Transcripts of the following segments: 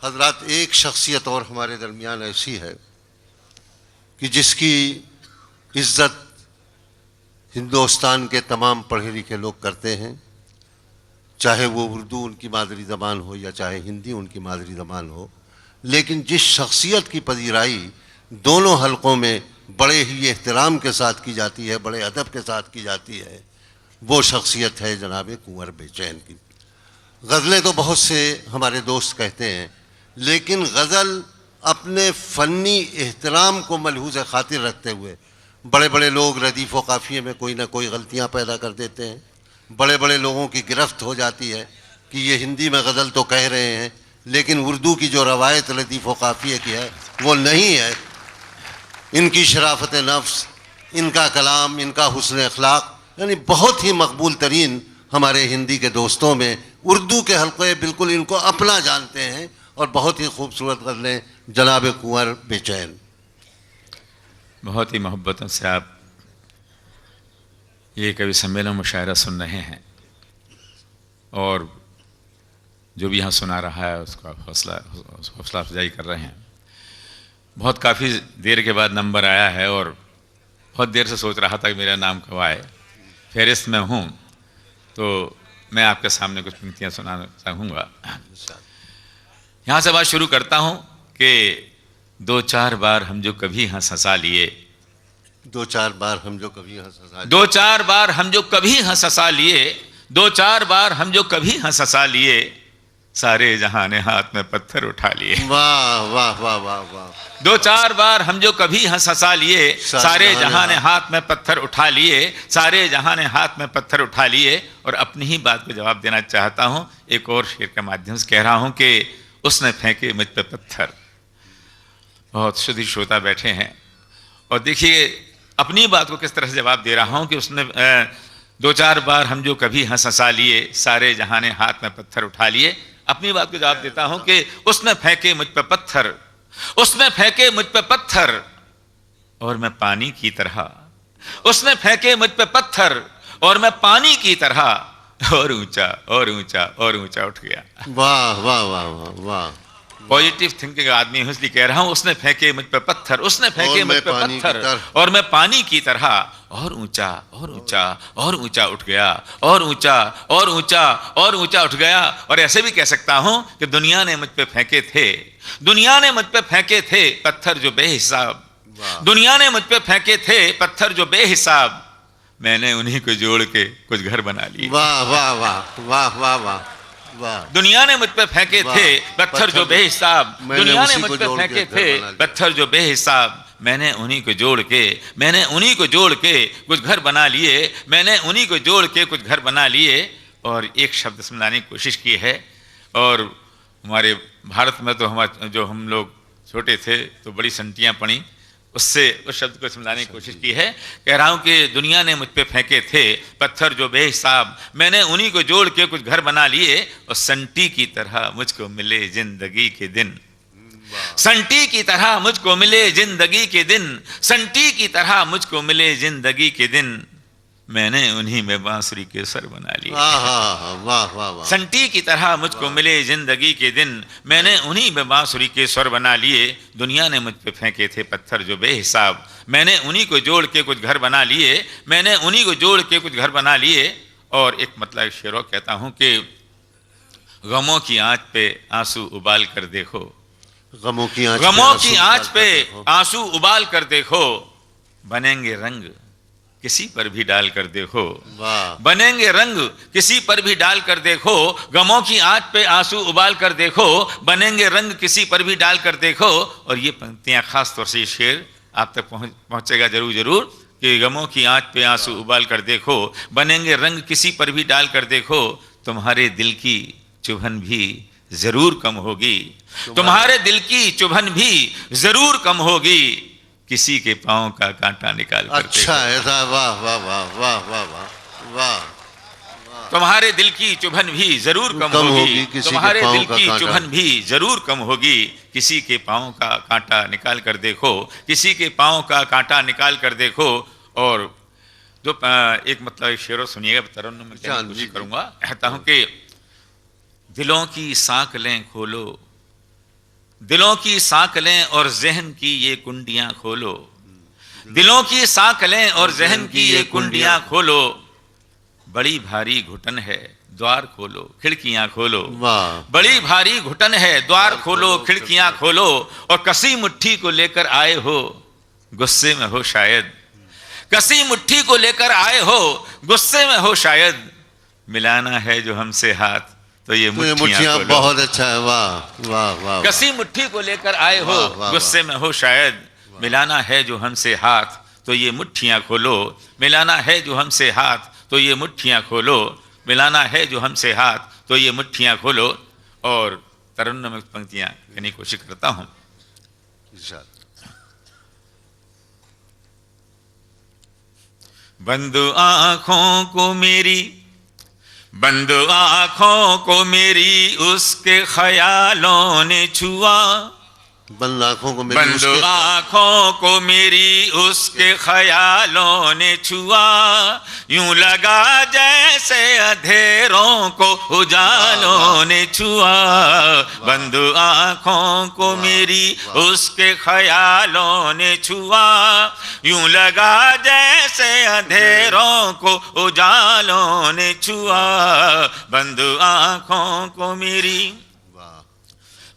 हजरात, एक शख्सियत और हमारे दरमियान ऐसी है कि जिसकी इज्जत हिंदुस्तान के तमाम पढ़े लिखे लोग करते हैं, चाहे वो उर्दू उनकी मादरी ज़बान हो या चाहे हिंदी उनकी मादरी ज़बान हो। लेकिन जिस शख्सियत की पजीराई दोनों हलकों में बड़े ही एहतराम के साथ की जाती है, बड़े अदब के साथ की जाती है, वो शख्सियत है जनाब कुंवर बेचैन की। गज़लें तो बहुत से हमारे दोस्त कहते हैं, लेकिन गज़ल अपने फ़नी एहतराम को मलहूज़ ख़ातिर रखते हुए बड़े बड़े लोग रदीफ़ व काफ़िये में कोई ना कोई गलतियाँ पैदा कर देते हैं। बड़े बड़े लोगों की गिरफ्त हो जाती है कि ये हिंदी में गज़ल तो कह रहे हैं, लेकिन उर्दू की जो रवायत रदीफ़ व काफ़िये की है वो नहीं है। इनकी शराफ़त नफ्स, इनका कलाम, इनका हुस्न अखलाक, यानी बहुत ही मकबूल तरीन हमारे हिंदी के दोस्तों में उर्दू के हल्के बिल्कुल इनको अपना जानते हैं और बहुत ही खूबसूरत गज़लें जनाब कुंवर बेचैन। बहुत ही मोहब्बतों से आप ये कवि सम्मेलन मुशायरा सुन रहे हैं और जो भी यहाँ सुना रहा है उसका हौसला अफजाई कर रहे हैं। बहुत काफ़ी देर के बाद नंबर आया है और बहुत देर से सोच रहा था कि मेरा नाम कब आए। फहरिस्त में हूँ तो मैं आपके सामने कुछ पंक्तियाँ सुनाना चाहूँगा। यहाँ से बात शुरू करता हूँ कि दो चार बार हम जो कभी हंस हंसा लिए, दो चार बार हम जो कभी हंस हंसा लिए, दो चार बार हम जो कभी हंस हंसा लिए, दो चार बार हम जो कभी हंस हंसा लिए, सारे जहां ने हाथ में पत्थर उठा लिए। वाह वाह वाह वाह वाह। दो चार बार हम जो कभी हंस हंसा लिए, सारे जहां ने हाथ में पत्थर उठा लिए, सारे जहां ने हाथ में पत्थर उठा लिए। और अपनी ही बात को जवाब देना चाहता हूं, एक और शेर के माध्यम से कह रहा हूं कि उसने फेंके मुझ पे पत्थर। बहुत शुद्ध श्रोता बैठे हैं और देखिए अपनी बात को किस तरह से जवाब दे रहा हूं कि उसने दो चार बार हम जो कभी हंस हंसा लिए, सारे जहां ने हाथ में पत्थर उठा लिए। अपनी बात को जवाब देता हूं कि उसने फेंके मुझ पे पत्थर, उसने फेंके मुझ पे पत्थर और मैं पानी की तरह, उसने फेंके मुझ पे पत्थर और मैं पानी की तरह और ऊंचा और ऊंचा और ऊंचा उठ गया। वाह वाह वाह वाह वाह। पॉजिटिव थिंकिंग आदमी हूं इसलिए कह रहा हूं, उसने फेंके मुझ पे पत्थर, उसने फेंके मुझ पे पत्थर और मैं पानी की तरह और ऊंचा और ऊंचा और ऊंचा उठ गया और ऊंचा और ऊंचा और ऊंचा उठ गया। और ऐसे भी कह सकता हूं कि दुनिया ने मुझ पे फेंके थे, दुनिया ने मुझ पे फेंके थे पत्थर जो बेहिसाब, दुनिया ने मुझ पे फेंके थे पत्थर जो बेहिसाब, मैंने उन्हीं को जोड़ के कुछ घर बना लिए। वाह वाह वाह वाह वाह वाह। दुनिया ने मुझ पे फेंके थे पत्थर जो बेहिसाब, दुनिया ने मुझ पे फेंके थे पत्थर जो बेहिसाब, मैंने उन्हीं को जोड़ के, मैंने उन्हीं को जोड़ के कुछ घर बना लिए, मैंने उन्हीं को जोड़ के कुछ घर बना लिए। और एक शब्द समझाने की कोशिश की है। और हमारे भारत में तो हम लोग छोटे थे तो बड़ी संटियाँ पड़ी, उससे उस शब्द को समझाने की कोशिश की है। कह रहा हूं कि दुनिया ने मुझ पे फेंके थे पत्थर जो बेहिसाब, मैंने उन्हीं को जोड़ के कुछ घर बना लिए। और संटी की तरह मुझको मिले जिंदगी के दिन, संटी की तरह मुझको मिले जिंदगी के दिन, संटी की तरह मुझको मिले जिंदगी के दिन, मैंने उन्हीं में बांसुरी के स्वर बना लिए। संटी की तरह मुझको मिले जिंदगी के दिन, मैंने उन्हीं में बांसुरी के स्वर बना लिए। दुनिया ने मुझ पे फेंके थे पत्थर जो बेहिसाब, मैंने उन्हीं को जोड़ के कुछ घर बना लिए, मैंने उन्हीं को जोड़ के कुछ घर बना लिए। और एक मतलब शेरों कहता हूं कि गमों की आंच पे आंसू उबाल कर देखो, गमों की आंच पे आंसू उबाल कर देखो, बनेंगे रंग किसी पर भी डाल कर देखो, बनेंगे रंग किसी पर भी डाल कर देखो, गमों की आंच पे आंसू उबाल कर देखो, बनेंगे रंग किसी पर भी डाल कर देखो। और ये पंक्तियां खास तौर से ये शेर आप तक पहुंचेगा जरूर कि गमों की आंच पे आंसू उबाल कर देखो, बनेंगे रंग किसी पर भी डाल कर देखो, तुम्हारे दिल की चुभन भी जरूर कम होगी, तुम्हारे दिल की चुभन भी जरूर कम होगी, किसी के पांव का कांटा निकाल कर। अच्छा ऐसा, वाह वाह वाह वाह वाह वाह वाह। तुम्हारे दिल की चुभन भी जरूर कम होगी, तुम्हारे दिल की चुभन भी जरूर कम होगी, किसी के पांव का कांटा निकाल कर देखो, किसी के पांव का कांटा निकाल कर देखो। और जो एक मतलब शेरों सुनिएगा, तरन्नुम में कहने की कोशिश करूंगा। कहता हूं कि दिलों की सांकलें खोलो, दिलों की साकलें और जहन की ये कुंडियां खोलो, दिलों की साकलें और जहन की ये कुंडियां खोलो, बड़ी भारी घुटन है द्वार खोलो खिड़कियां खोलो। बड़ी भारी घुटन है द्वार खोलो खिड़कियां खोलो, और कसी मुट्ठी को लेकर आए हो गुस्से में हो शायद, कसी मुट्ठी को लेकर आए हो गुस्से में हो शायद, मिलाना है जो हमसे हाथ तो ये मुट्ठियां खोलो। बहुत अच्छा है, वाह वाह वाह। कसी मुट्ठी को लेकर आए हो गुस्से में हो शायद, मिलाना है जो हमसे हाथ तो ये मुट्ठियां खोलो, मिलाना है जो हमसे हाथ तो ये मुट्ठियां खोलो, मिलाना है जो हमसे हाथ तो ये मुट्ठियां खोलो। और तरन्नुम पंक्तियां कहने की कोशिश करता हूं। बंद आंखों को मेरी, बंद आंखों को मेरी उसके ख्यालों ने छुआ, बंद आंखों को मेरी, बंद आंखों को मेरी उसके ख्यालों ने छुआ, यूं लगा जैसे अंधेरों को उजालों ने छुआ। बंद आंखों को मेरी उसके ख्यालों ने छुआ, यूं लगा जैसे अंधेरों को उजालों ने छुआ। बंद आंखों को मेरी,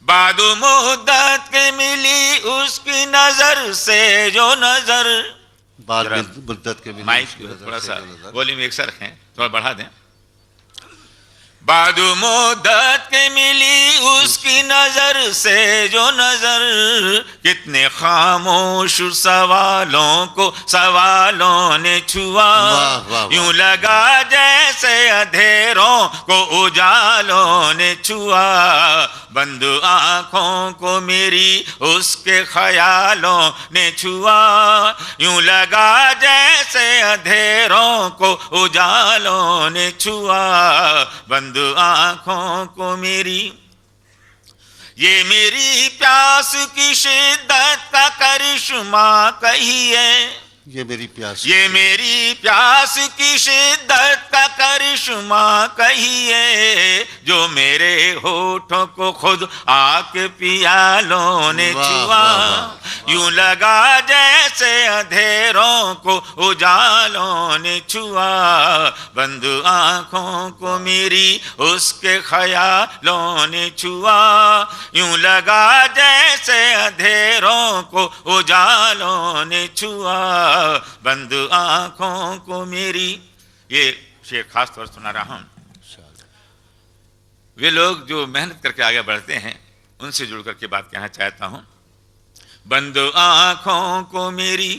बाद मुद्दत के मिली उसकी नजर से जो नजर, बाद मुद्दत के मिली माइक थोड़ा सा वॉल्यूम एक सा रखें, थोड़ा बढ़ा दें। बाद मुद्दत के मिली उसकी नजर से जो नजर, कितने खामोश सवालों को सवालों ने छुआ, यूं लगा जैसे अंधेरों को उजालों ने छुआ। बंद आंखों को मेरी उसके ख्यालों ने छुआ, यूं लगा जैसे अंधेरों को उजालों ने छुआ। बंद आंखों को मेरी, ये मेरी प्यास की शिद्दत का करिश्मा कहिए, ये मेरी प्यास, ये मेरी प्यास की शिद्दत का करिश्मा कहिए, जो मेरे होठों को खुद आके पियालों ने छुआ। यूं लगा जैसे अंधेरों को उजालों ने छुआ। बंद आंखों को मेरी उसके ख्यालों ने छुआ, यूं लगा जैसे अंधेरों को उजालों ने छुआ। बंद आंखों को मेरी, ये शेर खास तौर सुना रहा हूं। वे लोग जो मेहनत करके आगे बढ़ते हैं उनसे जुड़ करके बात कहना चाहता हूं। बंद आंखों को मेरी,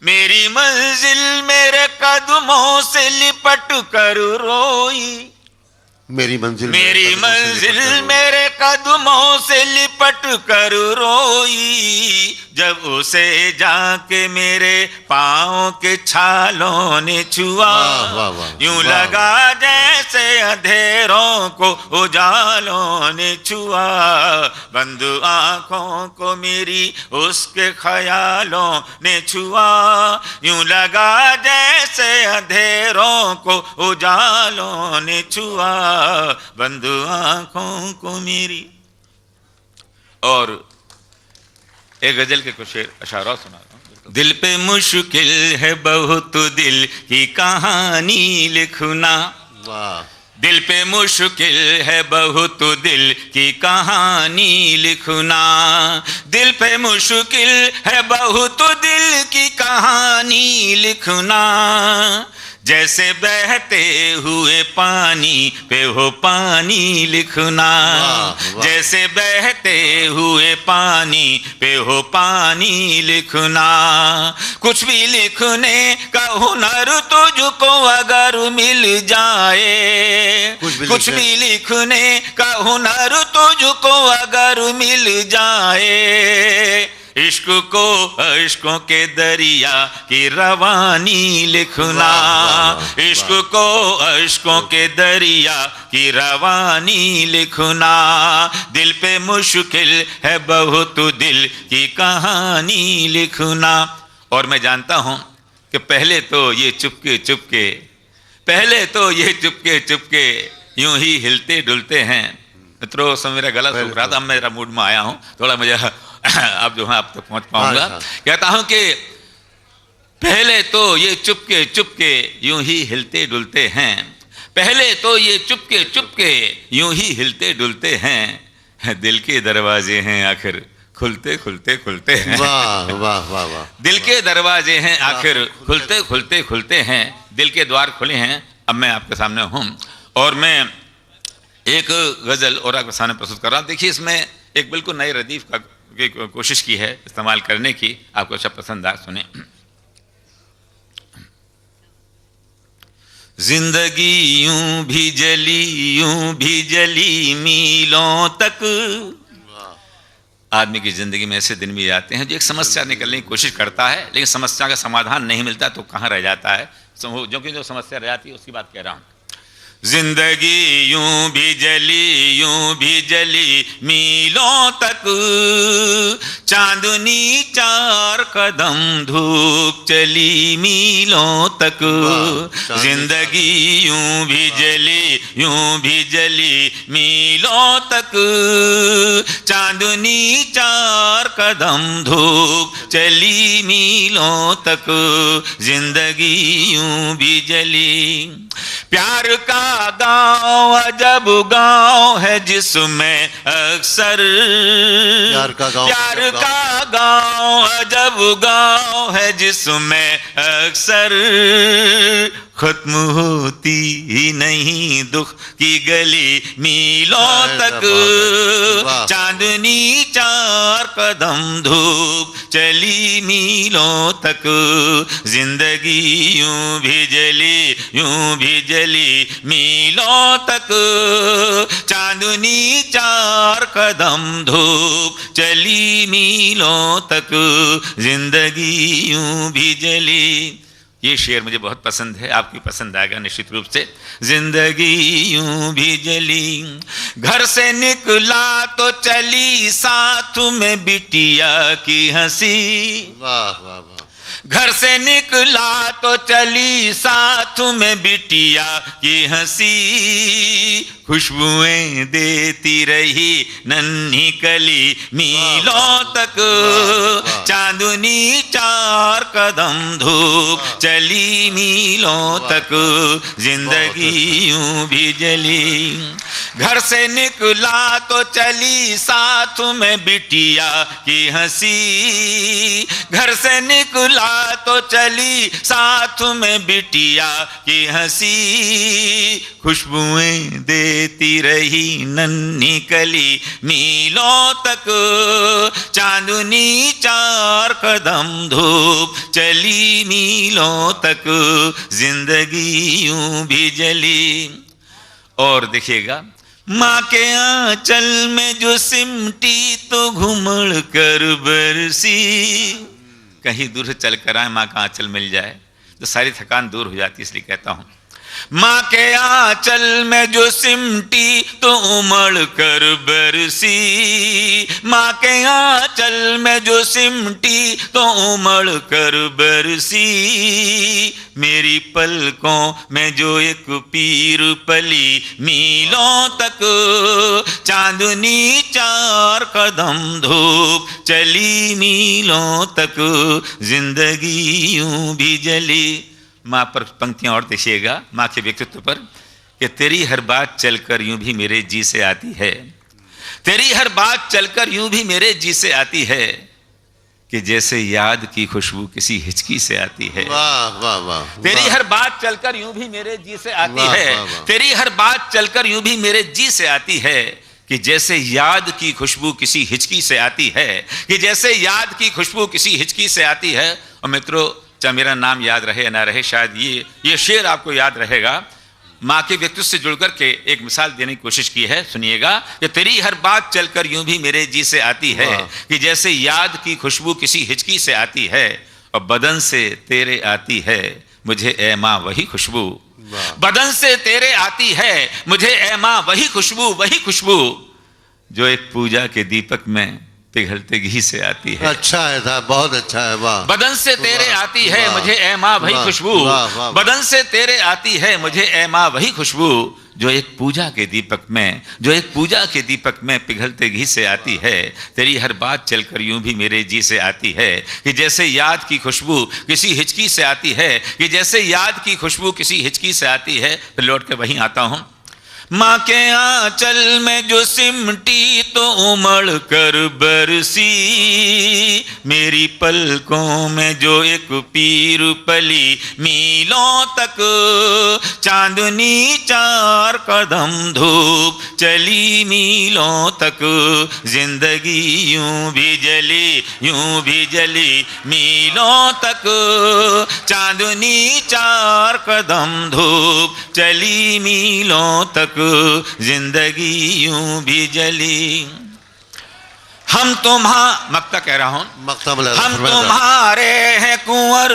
मेरी मंजिल मेरे कदमों से लिपट कर रोई, मेरी मंजिल मेरे कदमों से लिपट कर रोई, जब उसे जाके मेरे पाँव के छालों ने छुआ। यूं लगा जैसे अंधेरों को उजालों ने छुआ। बंद आंखों को मेरी उसके ख्यालों ने छुआ, यूं लगा जैसे अंधेरों को उजालों ने छुआ। बंद आंखों को मेरी। और एक गजल के कुछ अशारा सुना रहा हूं। दिल पे मुश्किल है बहुत दिल की कहानी लिखना, दिल पे मुश्किल है बहुत दिल की कहानी लिखना, दिल पे मुश्किल है बहुत दिल की कहानी लिखना, जैसे बहते हुए पानी पे हो पानी लिखना, जैसे बहते हुए पानी पे हो पानी लिखना। कुछ भी लिखने का हुनर तुझको अगर मिल जाए, कुछ भी लिखने का हुनर तुझको अगर मिल जाए, इश्क को इश्कों के दरिया की रवानी लिखना, इश्क को इश्कों के दरिया की रवानी लिखना, दिल पे मुश्किल है बहुत दिल की कहानी लिखना। और मैं जानता हूं कि पहले तो ये चुपके चुपके, पहले तो ये चुपके चुपके यूं ही हिलते डुलते हैं, मित्रों, समय मेरा गला सूख रहा था, अब मेरा मूड में आया हूँ थोड़ा, मुझे अब जो है आप तक पहुँच पाऊंगा। कहता हूँ कि पहले तो ये चुपके चुपके यूं ही हिलते डुलते हैं, पहले तो ये चुपके चुपके यूं ही हिलते डुलते हैं, दिल के दरवाजे हैं आखिर खुलते खुलते खुलते हैं। वाह वाह वाह वाह। दिल के दरवाजे हैं आखिर खुलते खुलते खुलते हैं, दिल के द्वार खुले हैं। अब मैं आपके सामने हूँ और मैं एक गज़ल और आपके सामने प्रस्तुत कर रहा हूँ। देखिए, इसमें एक बिल्कुल नई रदीफ की कोशिश की है इस्तेमाल करने की, आपको अच्छा पसंद आए, सुने। जिंदगी यूं भी जली मीलों तक। आदमी की जिंदगी में ऐसे दिन भी आते हैं जो एक समस्या निकलने की कोशिश करता है, लेकिन समस्या का समाधान नहीं मिलता तो कहाँ रह जाता है, जो कि जो समस्या रह जाती है उसकी बात कह रहा हूँ। जिंदगी यूं भी जली मीलों तक, चांदनी 4 कदम धूप चली मीलों तक। जिंदगी यूं भी जली मीलों तक, चांदनी 4 कदम धूप चली मीलों तक। जिंदगी यूं भी जली। प्यार का गाँव अजब गाँव है जिसमें अक्सर, प्यार का गाँव अजब गाँव है जिसमें अक्सर खत्म होती ही नहीं दुख की गली मीलों तक। चांदनी 4 कदम धूप चली मीलों तक। जिंदगी यूं भी जली मीलों तक, चांदनी 4 कदम धूप चली मीलों तक। जिंदगी यूं भी जली। ये शेर मुझे बहुत पसंद है, आपकी पसंद आएगा निश्चित रूप से। जिंदगी यूं भी जली। घर से निकला तो चली साथ में बिटिया की हंसी। वाह वाह वाह। घर से निकला तो चली साथ में बिटिया की हंसी, खुशबुएं देती रही नन्ही कली मीलों तक। चांदनी 4 कदम धूप चली मीलों तक। जिंदगी यूं भी जली। घर से निकला तो चली साथ में बिटिया की हंसी। घर से निकला तो चली साथ में बिटिया की हंसी, खुशबुएं देती रही नन्ही कली मीलों तक। चांदनी 4 कदम धूप चली मीलों तक। जिंदगी यूं भी जली। और देखिएगा, माँ के आंचल में जो सिमटी तो घुमड़ कर बरसी। कहीं दूर से चल कर आए, माँ का आंचल मिल जाए तो सारी थकान दूर हो जाती, इसलिए कहता हूँ। माँ के आंचल में जो सिमटी तो उमड़ कर बरसी। माँ के आंचल में जो सिमटी तो उमड़ कर बरसी। मेरी पलकों में जो एक पीर पली मीलों तक। चांदनी 4 कदम धूप चली मीलों तक। जिंदगी यूं भी जली। माँ पर पंक्तियां और देखिएगा, माँ के व्यक्तित्व पर, कि तेरी हर बात चलकर यूं भी मेरे जी से आती है। तेरी हर बात चलकर यूं भी मेरे जी से आती है, कि जैसे याद की खुशबू किसी हिचकी से आती है। वाह वाह वाह। तेरी हर बात चलकर यूं भी मेरे जी से आती है। तेरी हर बात चलकर यूं भी मेरे जी से आती है, कि जैसे याद की खुशबू किसी हिचकी से आती है। कि जैसे याद की खुशबू किसी हिचकी से आती है। और मित्रों, चाहे मेरा नाम याद रहे या ना रहे, शायद ये शेर आपको याद रहेगा। माँ के व्यक्तित्व से जुड़कर के एक मिसाल देने की कोशिश की है, सुनिएगा। कि तेरी हर बात चलकर यूं भी मेरे जी से आती है, कि जैसे याद की खुशबू किसी हिचकी से आती है। और बदन से तेरे आती है मुझे ए माँ वही खुशबू। बदन से तेरे आती है मुझे ए माँ वही खुशबू, जो एक पूजा के दीपक में पिघलते घी से आती है। अच्छा है साहब, बहुत अच्छा है। वाह। बदन से तेरे आती है मुझे ए माँ वही खुशबू। बदन से तेरे आती है मुझे ए माँ वही खुशबू, जो एक पूजा के दीपक में पिघलते घी से आती है, तेरी हर बात चलकर यूं भी मेरे जी से आती है कि जैसे याद की खुशबू किसी हिचकी से आती है, कि जैसे याद की खुशबू किसी हिचकी से आती है। फिर लौट के वहीं आता हूं। माँ के आंचल में जो सिमटी तो उमड़ कर बरसी, मेरी पलकों में जो एक पीर पली मीलों तक, चांदनी 4 कदम धूप चली मीलों तक, जिंदगी यूं भी जली मीलों तक, चांदनी 4 कदम धूप चली मीलों तक, जिंदगी यूं भी जली। हम मक्ता कह रहा हूं, हम तुम्हारे हैं कुंवर,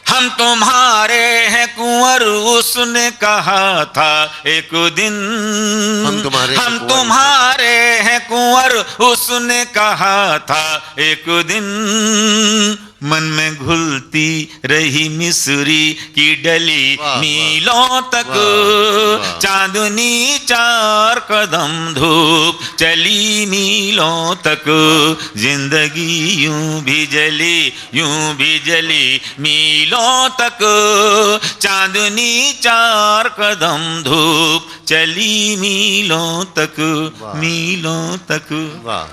हम तुम्हारे हैं कुंवर, उसने कहा था एक दिन, हम तुम्हारे हैं कुंवर, उसने कहा था एक दिन, मन में घुलती रही मिसरी की डली मीलों तक, चांदनी 4 कदम धूप चली मीलों तक, जिंदगी यूं भी जली मीलों तक, चांदनी 4 कदम धूप चली मीलों तक। वाह।